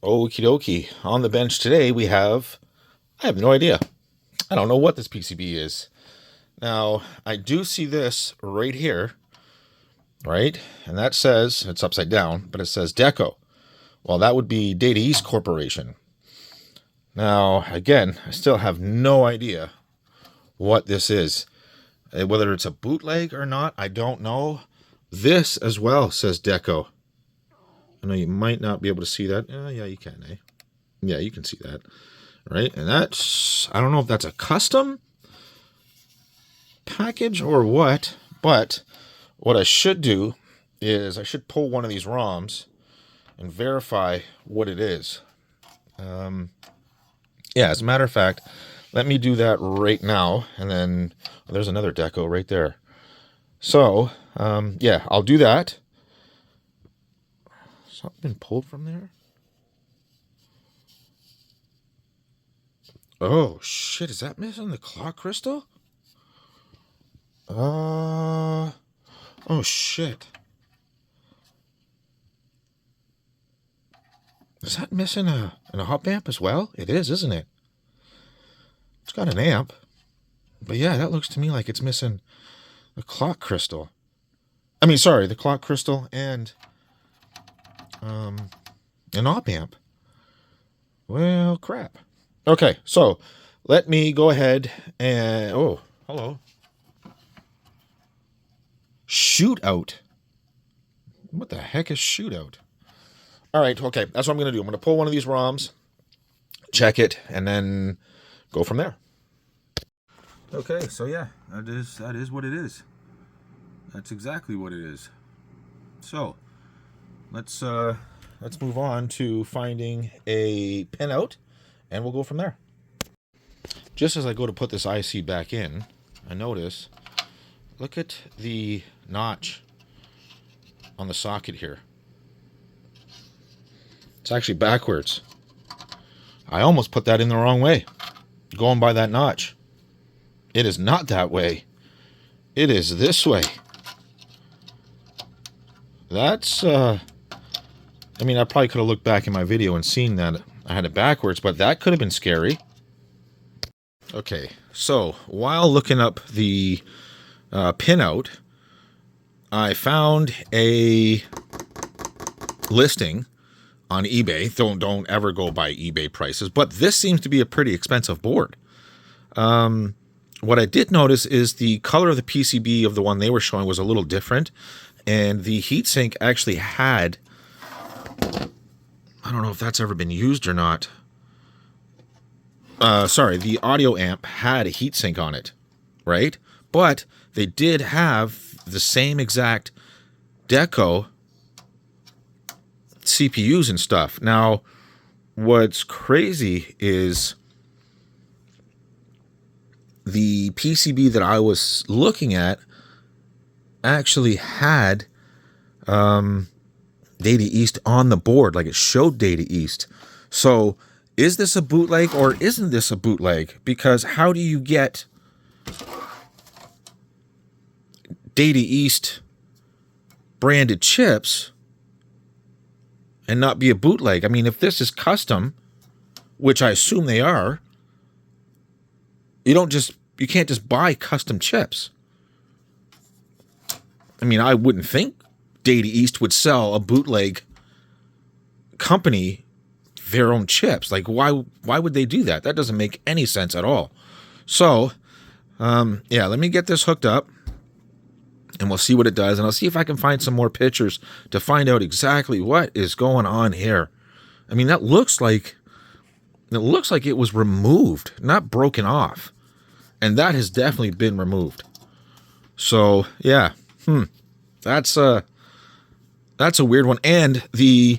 Okie dokie. On the bench today we have, I have no idea. I don't know what this PCB is. Now, I do see this right here, right? And that says, it's upside down, but it says Deco. Well, that would be Data East Corporation. Now, again, I still have no idea what this is. Whether it's a bootleg or not, I don't know. This as well says Deco. I know you might not be able to see that. Yeah, you can, eh? Yeah, you can see that. Right? And that's, I don't know if that's a custom package or what, but what I should do is I should pull one of these ROMs and verify what it is. Yeah, as a matter of fact, let me do that right now. And then there's another Deco right there. So, yeah, I'll do that. Something been pulled from there? Oh, shit. Is that missing the clock crystal? Oh, shit. Is that missing a hop amp as well? It is, isn't it? It's got an amp. But yeah, that looks to me like it's missing the clock crystal. I mean, sorry, the clock crystal and an op amp. Well, crap. Okay, so let me go ahead and... Oh, hello. Shootout. What the heck is shootout? All right, okay, that's what I'm going to do. I'm going to pull one of these ROMs, check it, and then go from there. Okay, so yeah, that is what it is. That's exactly what it is. So, let's move on to finding a pinout, and we'll go from there. Just as I go to put this IC back in, I notice, look at the notch on the socket here. It's actually backwards. I almost put that in the wrong way, going by that notch. It is not that way. It is this way. That's, I mean, I probably could have looked back in my video and seen that I had it backwards, but that could have been scary. Okay, so while looking up the pinout, I found a listing on eBay. Don't ever go by eBay prices, but this seems to be a pretty expensive board. What I did notice is the color of the PCB of the one they were showing was a little different, and the heatsink actually had, I don't know if that's ever been used or not. Sorry, the audio amp had a heatsink on it, right? But they did have the same exact Deco CPUs and stuff. Now, what's crazy is the PCB that I was looking at actually had Data East on the board, like it showed Data East. So is this a bootleg or isn't this a bootleg? Because how do you get Data East branded chips and not be a bootleg? I mean, if this is custom, which I assume they are, you can't just buy custom chips. I mean, I wouldn't think Data East would sell a bootleg company their own chips. Like, why would they do that? That doesn't make any sense at all. So, yeah, let me get this hooked up and we'll see what it does. And I'll see if I can find some more pictures to find out exactly what is going on here. I mean, that looks like it was removed, not broken off. And that has definitely been removed. So, yeah. That's a weird one. And you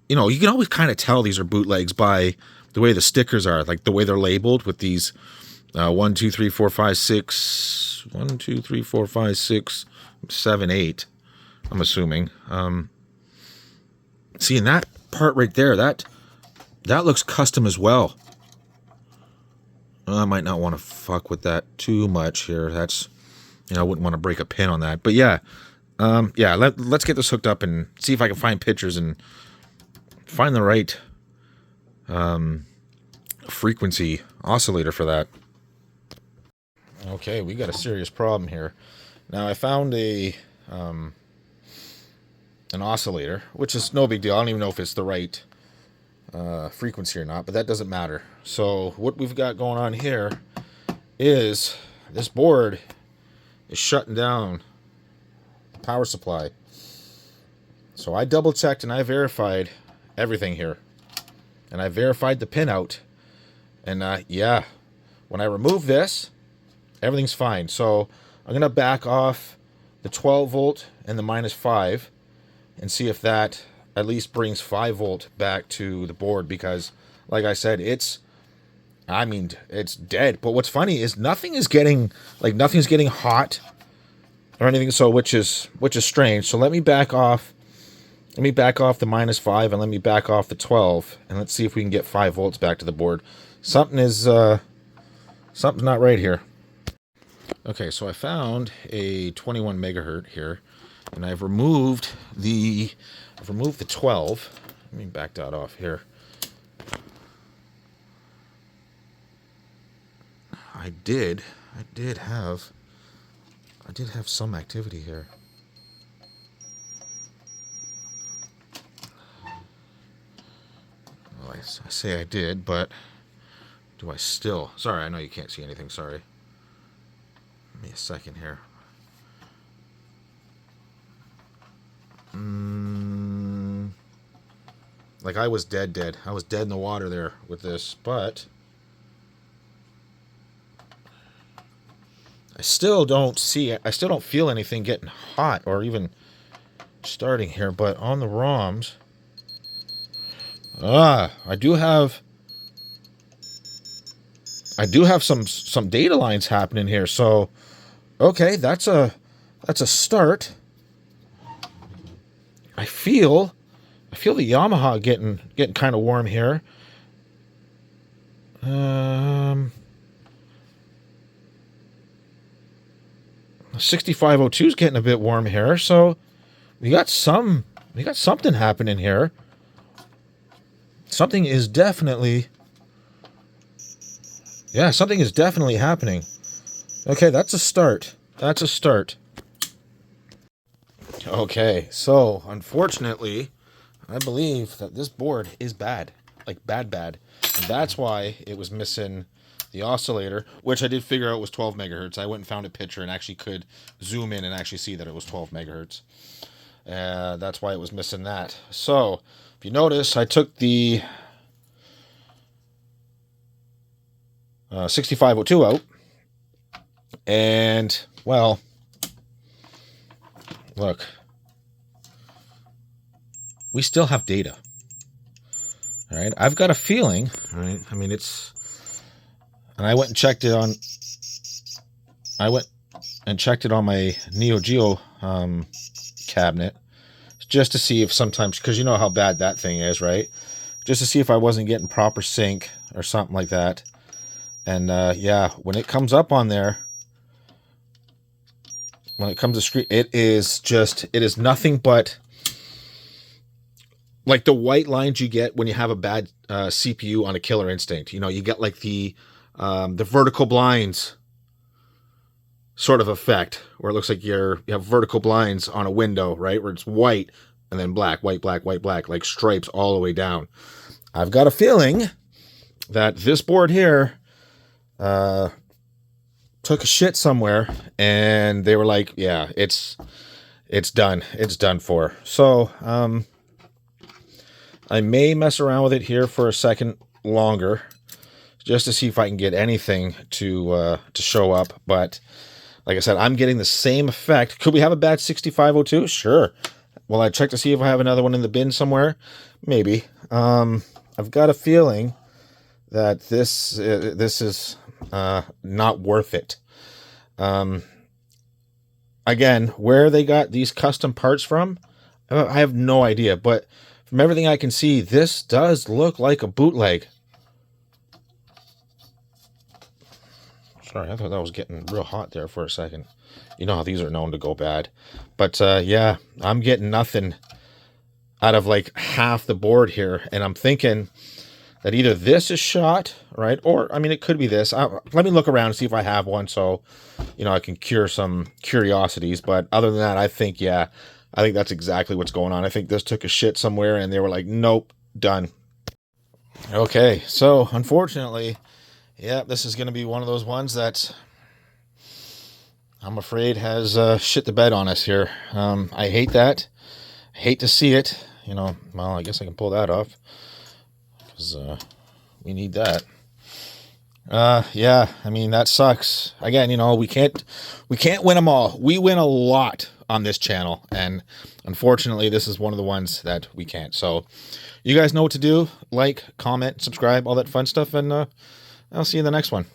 can always kind of tell these are bootlegs by the way the stickers are, like the way they're labeled with these 1, 2, 3, 4, 5, 6, 1, 2, 3, 4, 5, 6, 7, 8, I'm assuming. See, in that part right there, that looks custom as well. I might not want to fuck with that too much here. That's, I wouldn't want to break a pin on that. But yeah, let's get this hooked up and see if I can find pictures and find the right frequency oscillator for that. Okay, we got a serious problem here. Now I found an oscillator, which is no big deal. I don't even know if it's the right frequency or not, but that doesn't matter. So what we've got going on here is this board is shutting down the power supply. So I double checked and I verified everything here, and I verified the pinout, and yeah, when I remove this, everything's fine. So I'm gonna back off the 12 volt and the -5 and see if that at least brings 5 volt back to the board, because like I said, it's dead. But what's funny is nothing's getting hot or anything, so which is strange. So let me back off the -5 and let me back off the 12, and let's see if we can get 5 volts back to the board. Something's not right here. Okay, so I found a 21 megahertz here, and I've removed the 12. Let me back that off here. I did have some activity here. Well, I say I did, but do I still? Sorry, I know you can't see anything. Sorry. Give me a second here. Like I was dead. I was dead in the water there with this, but I still don't feel anything getting hot or even starting here. But on the ROMs, I do have some data lines happening here. So okay, that's a start. I feel the Yamaha getting kind of warm here. 6502 is getting a bit warm here, so we got something happening here. Something is definitely happening. Okay, that's a start. Okay, so unfortunately, I believe that this board is bad, like bad, and that's why it was missing the oscillator, which I did figure out was 12 megahertz. I went and found a picture and actually could zoom in and actually see that it was 12 megahertz. That's why it was missing that. So if you notice, I took the 6502 out, and well, look, we still have data. All right, I've got a feeling. All right, I mean and I went and checked it on. I went and checked it on my Neo Geo cabinet, just to see if sometimes, because you know how bad that thing is, right? Just to see if I wasn't getting proper sync or something like that. And yeah, when it comes up on there, when it comes to screen, it is nothing but like the white lines you get when you have a bad CPU on a Killer Instinct. You know, you get like the vertical blinds sort of effect, where it looks like you have vertical blinds on a window, right? Where it's white and then black, white, black, white, black, like stripes all the way down. I've got a feeling that this board here took a shit somewhere, and they were like, yeah, it's done. It's done for. So I may mess around with it here for a second longer, just to see if I can get anything to show up. But like I said, I'm getting the same effect. Could we have a bad 6502? Sure. Will I check to see if I have another one in the bin somewhere? Maybe. I've got a feeling that this is not worth it. Again, where they got these custom parts from, I have no idea. But from everything I can see, this does look like a bootleg. Sorry, I thought that was getting real hot there for a second. You know how these are known to go bad. But yeah, I'm getting nothing out of like half the board here. And I'm thinking that either this is shot, right? Or, I mean, it could be this. Let me look around and see if I have one so, you know, I can cure some curiosities. But other than that, I think, yeah, I think that's exactly what's going on. I think this took a shit somewhere and they were like, nope, done. Okay, so unfortunately, yeah, this is going to be one of those ones that I'm afraid has shit the bed on us here. I hate that. I hate to see it. You know, well, I guess I can pull that off because we need that. Yeah, I mean, that sucks. Again, you know, we can't win them all. We win a lot on this channel, and unfortunately, this is one of the ones that we can't. So you guys know what to do. Like, comment, subscribe, all that fun stuff, and I'll see you in the next one.